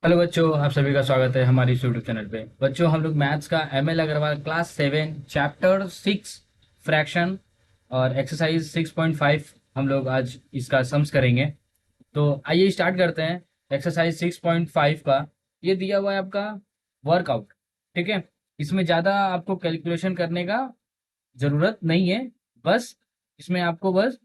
Hello बच्चों, आप सभी का स्वागत है हमारी इस यूट्यूब चैनल पे। बच्चों, हम लोग मैथ्स का M L Agarwal class 7 chapter 6 fraction और एक्सरसाइज 6.5 हम लोग आज इसका सम्स करेंगे। तो आइए स्टार्ट करते हैं एक्सरसाइज 6.5 का। ये दिया हुआ है आपका वर्कआउट। ठीक है, इसमें ज़्यादा आपको कैलकुलेशन करने का ज़रूरत नहीं है। बस इसमें आपको बस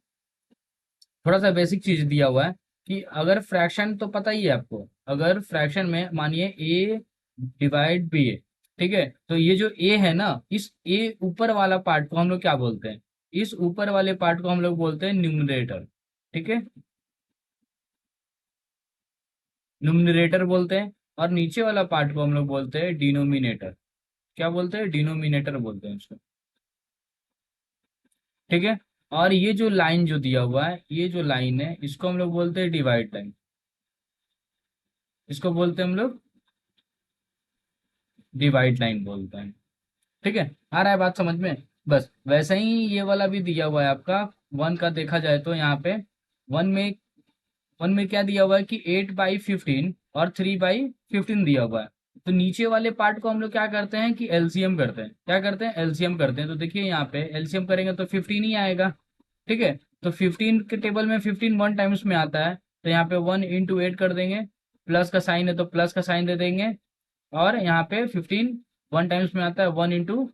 थोड़ा सा बेसिक चीज दिया हुआ है कि अगर फ्रैक्शन, तो पता ही है आपको, अगर फ्रैक्शन में मानिए ए डिवाइड बी ए। ठीक है, तो ये जो ए है ना, इस ए ऊपर वाला पार्ट को हम लोग क्या बोलते हैं? इस ऊपर वाले पार्ट को हम लोग बोलते हैं न्यूमरेटर। ठीक है, न्यूमरेटर बोलते हैं। और नीचे वाला पार्ट को हम लोग बोलते हैं डिनोमिनेटर। क्या बोलते हैं? डिनोमिनेटर बोलते हैं उसको। ठीक है, और ये जो लाइन जो दिया हुआ है, ये जो लाइन है, इसको हम लोग बोलते हैं डिवाइड लाइन। इसको बोलते हैं हम लोग डिवाइड लाइन बोलते हैं। ठीक है, आ रहा है बात समझ में? बस वैसे ही ये वाला भी दिया हुआ है आपका। वन का देखा जाए तो यहाँ पे वन में वन में क्या दिया हुआ है कि 8/15 और 3/15 दिया हुआ है। तो नीचे वाले पार्ट को हम लोग क्या करते हैं कि एलसीएम करते हैं। क्या करते हैं? एलसीएम करते हैं। तो देखिए यहाँ पे एलसीएम करेंगे तो 15 ही आएगा। ठीक है, तो 15 के टेबल में 15 वन टाइम्स में आता है, तो यहाँ पे 1 × 8 कर देंगे। प्लस का साइन है तो प्लस का साइन दे देंगे। और यहाँ पे 15 वन टाइम्स में आता है, 1 ×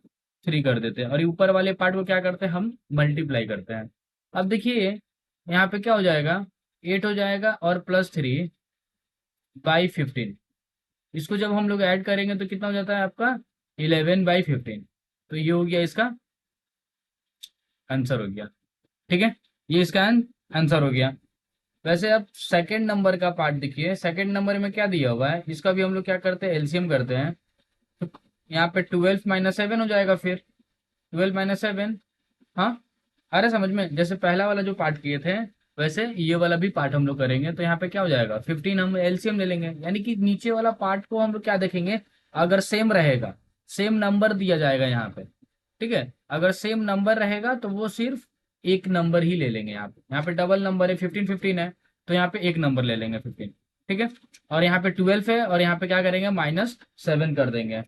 3 कर देते हैं। और ये ऊपर वाले पार्ट को क्या करते हैं? हम मल्टीप्लाई करते हैं। अब देखिए यहाँ पे क्या हो जाएगा, 8 हो जाएगा और +3/15। इसको जब हम लोग ऐड करेंगे तो कितना हो जाता है आपका? 11/15। तो ये हो गया इसका आंसर हो गया। ठीक है, ये इसका आंसर हो गया। वैसे अब सेकंड नंबर का पार्ट देखिए। सेकंड नंबर में क्या दिया हुआ है, इसका भी हम लोग क्या करते हैं? एलसीएम करते हैं। तो यहाँ पे 12 - 7 हो जाएगा। फिर 12 - 7। हाँ, आ रहा है समझ में? जैसे पहला वाला जो पार्ट किए थे, वैसे ये वाला भी पार्ट हम लोग करेंगे। तो यहाँ पे क्या हो जाएगा, 15 हम एलसीएम ले लेंगे। यानी कि नीचे वाला पार्ट को हम लोग क्या देखेंगे, अगर सेम रहेगा, सेम नंबर दिया जाएगा यहाँ पे। ठीक है, अगर सेम नंबर रहेगा तो वो सिर्फ एक नंबर ही ले लेंगे। यहाँ पे डबल नंबर है, 15 15 है, तो यहाँ पे एक नंबर ले लेंगे 15। ठीक है, और यहाँ पे 12 है और यहाँ पे क्या करेंगे, -7 कर देंगे।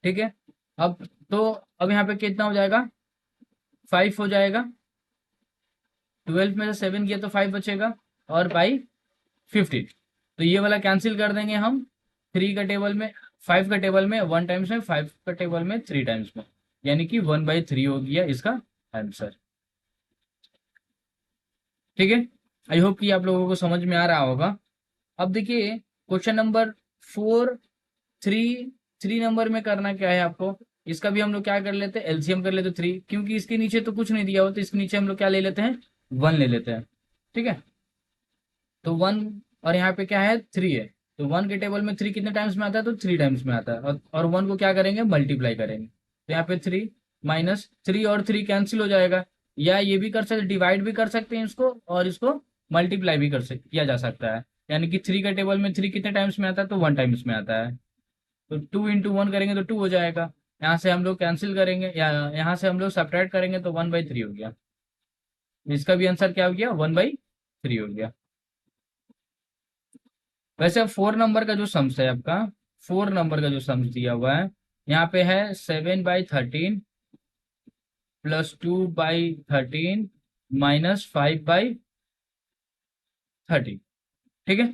ठीक है, अब तो अब यहाँ पे कितना हो जाएगा? 5 हो जाएगा। 12 में से 7 किया तो 5 बचेगा। और बाई 15, तो ये वाला कैंसिल कर देंगे हम। 3 का टेबल में, 5 का टेबल में 1 टाइम्स में, 5 का टेबल में 3 टाइम्स में, यानी कि 1/3 हो गया इसका आंसर। ठीक है, आई होप कि आप लोगों को समझ में आ रहा होगा। अब देखिए क्वेश्चन नंबर 4, 3, 3 नंबर में करना क्या है आपको? इसका भी हम लोग क्या कर लेते हैं, एलसीएम कर लेते हैं 3, क्योंकि इसके नीचे तो कुछ नहीं दिया हुआ, तो इसके नीचे हम लोग क्या ले लेते हैं, 1 ले लेते हैं। ठीक है, तो 1, और यहाँ पे क्या है, 3 है। तो 1 के टेबल में 3 कितने टाइम्स में आता है? तो 3 टाइम्स में आता है। और 1 को क्या करेंगे, मल्टीप्लाई करेंगे। तो यहाँ पे 3 -3 और 3 कैंसिल हो जाएगा। या ये भी कर सकते, डिवाइड भी कर सकते हैं इसको, और इसको मल्टीप्लाई भी किया जा सकता है। यानी कि 3 का टेबल में 3 कितने टाइम्स में आता है? तो 1 टाइम्स में आता है। तो 2 × 1 करेंगे तो 2 हो जाएगा। यहाँ से हम लोग कैंसिल करेंगे, या यहाँ से हम लोग सब्ट्रैक्ट करेंगे तो 1/3 हो गया। इसका भी आंसर क्या हो गया, 1/3 हो गया। वैसे अब 4 नंबर का जो सम्स है आपका, 4 नंबर का जो सम्स दिया हुआ है, यहाँ पे है 7/13 +2/13 -5/13। ठीक है,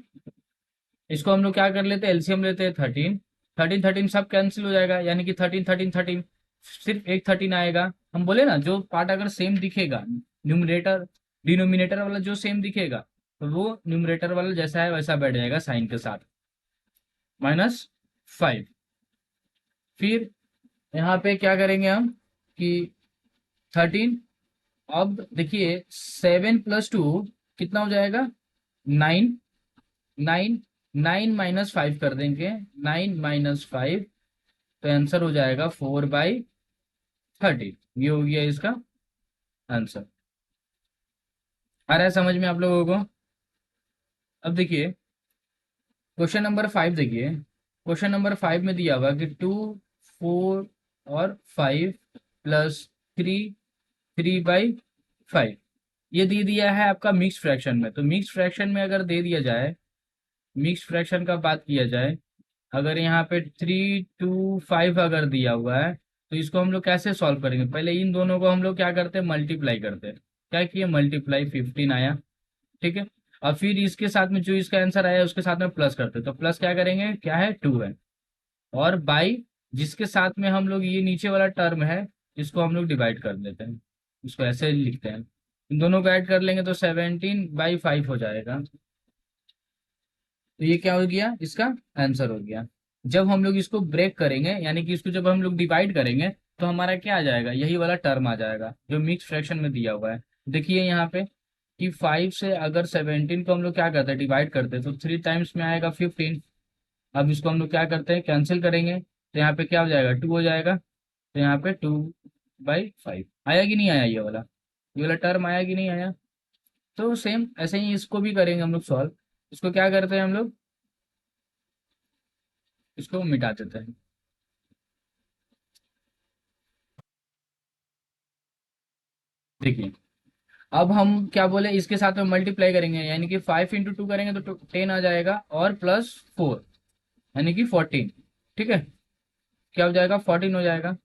इसको हम लोग क्या कर लेते हैं, एलसीएम लेते हैं। 13 13 13 सब कैंसिल हो जाएगा, यानी कि 13 13 13, सिर्फ एक 13 आएगा। हम बोले ना, जो पार्ट अगर सेम दिखेगा, न्यूमरेटर डिनोमिनेटर वाला जो सेम दिखेगा, तो वो न्यूमरेटर वाला जैसा है वैसा बैठ जाएगा साइन के साथ, -5। फिर यहाँ पे क्या करेंगे हम कि 13, अब देखिए 7 + 2 कितना हो जाएगा, 9। 9 9 - 5 कर देंगे, 9 - 5, तो आंसर हो जाएगा 4/13। ये हो गया इसका आंसर। आ रहा है समझ में आप लोगों को? अब देखिए क्वेश्चन नंबर 5 देखिए। क्वेश्चन नंबर 5 में दिया हुआ कि 2, 4 और 5 +3 3/5, ये दे दिया है आपका मिक्स फ्रैक्शन में। तो मिक्स फ्रैक्शन में अगर दे दिया जाए, मिक्स फ्रैक्शन का बात किया जाए, अगर यहाँ पे 3 2 5 अगर दिया हुआ है तो इसको हम लोग कैसे सॉल्व करेंगे? पहले इन दोनों को हम लोग क्या करते हैं, मल्टीप्लाई करते हैं। क्या किए, मल्टीप्लाई, 15 आया, ठीक है। और फिर इसके साथ में जो इसका आंसर आया उसके साथ में प्लस करते हैं, तो प्लस क्या करेंगे, क्या है, 2 है। और बाई जिसके साथ में हम लोग ये नीचे वाला टर्म है इसको हम लोग डिवाइड कर देते हैं, इसको ऐसे लिखते हैं। इन दोनों को ऐड कर लेंगे तो 17/5 हो जाएगा। तो ये क्या हो गया, इसका आंसर हो गया। जब हम लोग इसको ब्रेक करेंगे, यानी कि इसको जब हम लोग डिवाइड करेंगे तो हमारा क्या आ जाएगा, यही वाला टर्म आ जाएगा जो मिक्स फ्रैक्शन में दिया हुआ है। देखिए यहाँ पे कि 5 से अगर 17 को हम लोग क्या करते हैं, डिवाइड करते हैं, तो 3 टाइम्स में आएगा 15। अब इसको हम लोग क्या करते हैं, कैंसिल करेंगे, तो यहाँ पे क्या हो जाएगा, 2 हो जाएगा। तो यहाँ पे 2/5 आया कि नहीं आया, ये वाला टर्म आया कि नहीं आया। तो सेम ऐसे ही इसको भी करेंगे हम लोग सॉल्व। इसको क्या करते हैं हम लोग, इसको मिटा देते हैं। देखिए अब हम क्या बोले, इसके साथ में मल्टीप्लाई करेंगे, यानी कि 5 × 2 करेंगे तो 10 आ जाएगा, और +4 यानी कि 14। ठीक है, क्या हो जाएगा, 14 हो जाएगा।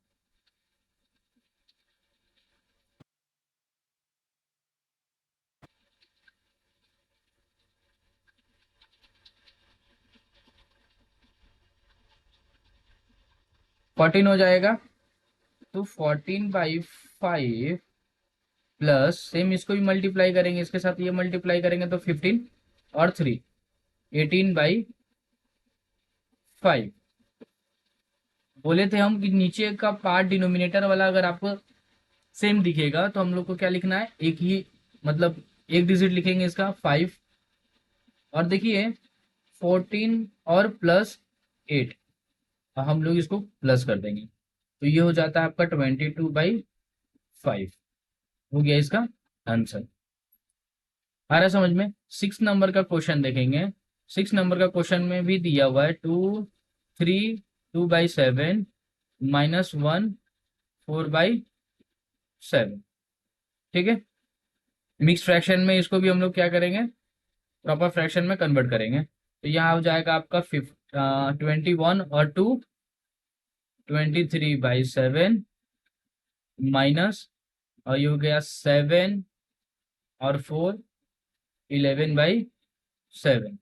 14 हो जाएगा। तो 14/5 प्लस सेम इसको भी मल्टीप्लाई करेंगे, इसके साथ ये मल्टीप्लाई करेंगे तो 15 और 3 18/5। बोले थे हम कि नीचे का पार्ट डिनोमिनेटर वाला अगर आपको सेम दिखेगा तो हम लोग को क्या लिखना है, एक ही, मतलब एक डिजिट लिखेंगे इसका 5। और देखिए 14 और +8, हम लोग इसको प्लस कर देंगे तो ये हो जाता है आपका 22/5। हो गया इसका आंसर। आ रहा है समझ में। 6 नंबर का क्वेश्चन देखेंगे। 6 नंबर का क्वेश्चन में भी दिया हुआ है 2 3 2/7 -1 4/7। ठीक है, मिक्स फ्रैक्शन में इसको भी हम लोग क्या करेंगे, प्रॉपर फ्रैक्शन में कन्वर्ट करेंगे। तो यहाँ हो जाएगा आपका 21 और 2 23/7 माइनस, और ये हो गया 7 और 4 11/7।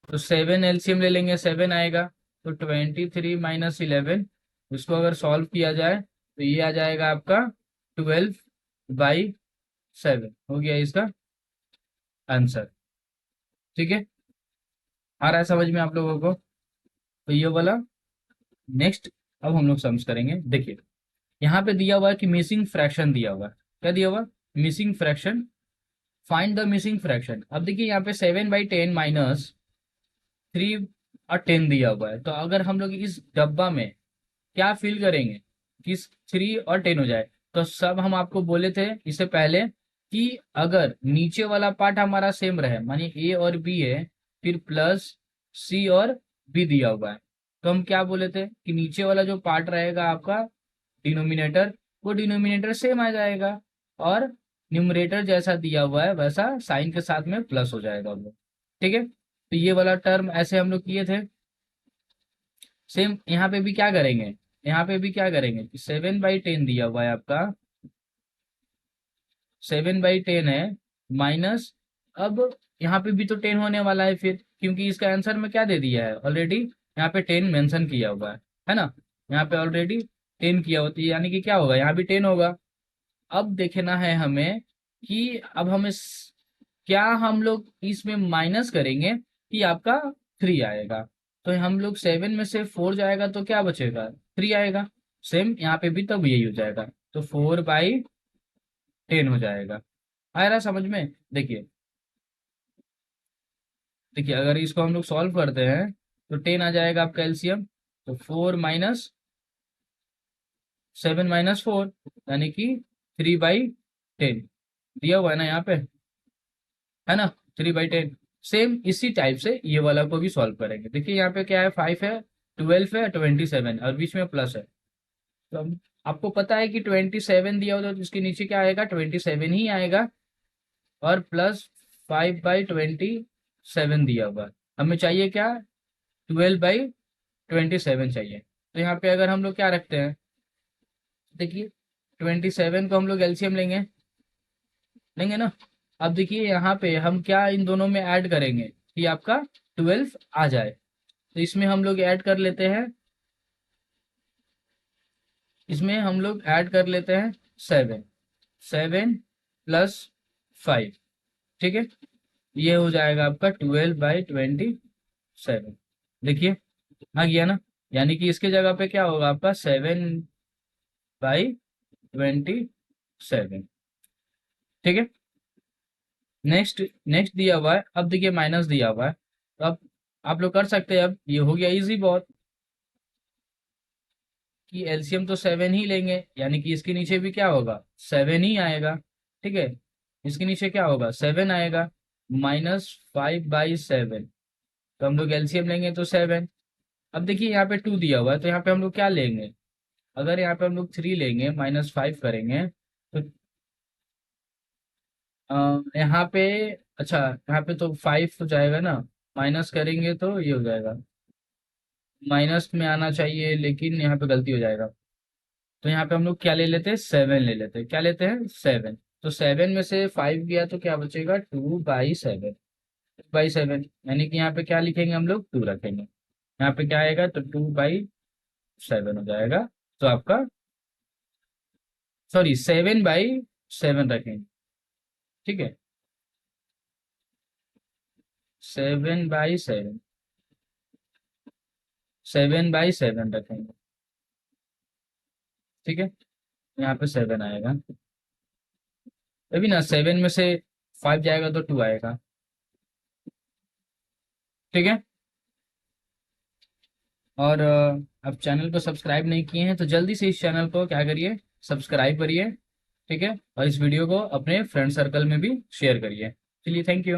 तो 7 एलसीएम ले लेंगे, 7 आएगा। तो 23 - 11, इसको अगर सॉल्व किया जाए तो ये आ जाएगा आपका 12/7। हो गया इसका आंसर। ठीक है, आ रहा है समझ में आप लोगों को। तो ये वाला नेक्स्ट, अब हम लोग सम्स करेंगे। देखिए यहाँ पे दिया हुआ है कि मिसिंग फ्रैक्शन दिया हुआ है। क्या दिया हुआ, missing fraction, find the missing fraction. अब देखिए यहाँ पे 7/10 -3 और 10 दिया हुआ है, तो अगर हम लोग इस डब्बा में क्या फिल करेंगे कि 3 और 10 हो जाए, तो सब हम आपको बोले थे इससे पहले कि अगर नीचे वाला पार्ट हमारा सेम रहे, मानिए ए और बी है, फिर प्लस सी और बी दिया हुआ है, तो हम क्या बोले थे कि नीचे वाला जो पार्ट रहेगा आपका डिनोमिनेटर, वो डिनोमिनेटर सेम आ जाएगा, और न्यूमरेटर जैसा दिया हुआ है वैसा साइन के साथ में प्लस हो जाएगा वो। ठीक है, तो ये वाला टर्म ऐसे हम लोग किए थे। सेम यहाँ पे भी क्या करेंगे, यहाँ पे भी क्या करेंगे कि 7/10 दिया हुआ है आपका, 7/10 है, माइनस, अब यहाँ पे भी तो 10 होने वाला है फिर, क्योंकि इसका आंसर में क्या दे दिया है ऑलरेडी, यहाँ पे 10 मेंशन किया हुआ है ना, यहाँ पे ऑलरेडी 10 किया होती है, यानी कि क्या होगा, यहाँ भी 10 होगा। अब देखना है हमें कि अब हमें क्या हम लोग इसमें माइनस करेंगे कि आपका 3 आएगा। तो हम लोग 7 में से 4 जाएगा तो क्या बचेगा, 3 आएगा। सेम यहाँ पे भी तब यही हो जाएगा, तो 4/10 हो जाएगा। आ रहा समझ में। देखिए देखिए अगर इसको हम लोग सॉल्व करते हैं तो 10 आ जाएगा आपका एलसीएम, तो 4 - 7 - 4 यानी कि 3/10 दिया हुआ है ना यहाँ पे, है ना, 3/10। सेम इसी टाइप से ये वाला को भी सॉल्व करेंगे। देखिए यहाँ पे क्या है, 5 है, 12 है, 27 और बीच में प्लस है। तो आपको पता है कि 27 दिया होता है तो इसके नीचे क्या आएगा, 27 ही आएगा, और प्लस 5/27 दिया हुआ है, हमें चाहिए क्या, 12/27 चाहिए। तो यहाँ पे अगर हम लोग क्या रखते हैं, देखिए 27 को हम लोग एलसीएम लेंगे, लेंगे ना। अब देखिए यहाँ पे हम क्या इन दोनों में ऐड करेंगे कि आपका 12 आ जाए, तो इसमें हम लोग ऐड कर लेते हैं, इसमें हम लोग ऐड कर लेते हैं 7, 7 + 5, ठीक है, ये हो जाएगा आपका 12/27। देखिए आ गया ना, यानी कि इसके जगह पे क्या होगा आपका 7/27, ठीक है। नेक्स्ट, नेक्स्ट दिया हुआ है, अब देखिए माइनस दिया हुआ है, तो अब आप लोग कर सकते हैं, अब ये हो गया इजी बहुत, कि एलसीएम तो 7 ही लेंगे, यानी कि इसके नीचे भी क्या होगा 7 ही आएगा, ठीक है, इसके नीचे क्या होगा 7 आएगा, -5/7, तो हम लोग एलसीएम लेंगे तो 7। अब देखिए यहाँ पे 2 दिया हुआ है, तो यहाँ पे हम लोग क्या लेंगे, अगर यहाँ पे हम लोग 3 लेंगे -5 करेंगे तो यहाँ पे, अच्छा यहाँ पे तो 5 हो जाएगा ना, माइनस करेंगे तो ये हो जाएगा, माइनस में आना चाहिए लेकिन यहाँ पे गलती हो जाएगा, तो यहाँ पे हम लोग क्या ले लेते हैं 7 ले लेते हैं, क्या लेते हैं 7, तो 7 में से 5 गया तो क्या बचेगा 2/7, 2/7, यानी कि यहाँ पे क्या लिखेंगे हम लोग 2 रखेंगे, यहाँ पे क्या आएगा तो 2/7 हो जाएगा, तो आपका सॉरी 7/7 रखेंगे, ठीक है, 7/7, 7/7 रखेंगे, ठीक है, यहाँ पे 7 आएगा, तभी ना 7 में से 5 जाएगा तो 2 आएगा, ठीक है। और अब चैनल को सब्सक्राइब नहीं किए हैं तो जल्दी से इस चैनल को क्या करिए, सब्सक्राइब करिए, ठीक है, और इस वीडियो को अपने फ्रेंड सर्कल में भी शेयर करिए। चलिए, थैंक यू।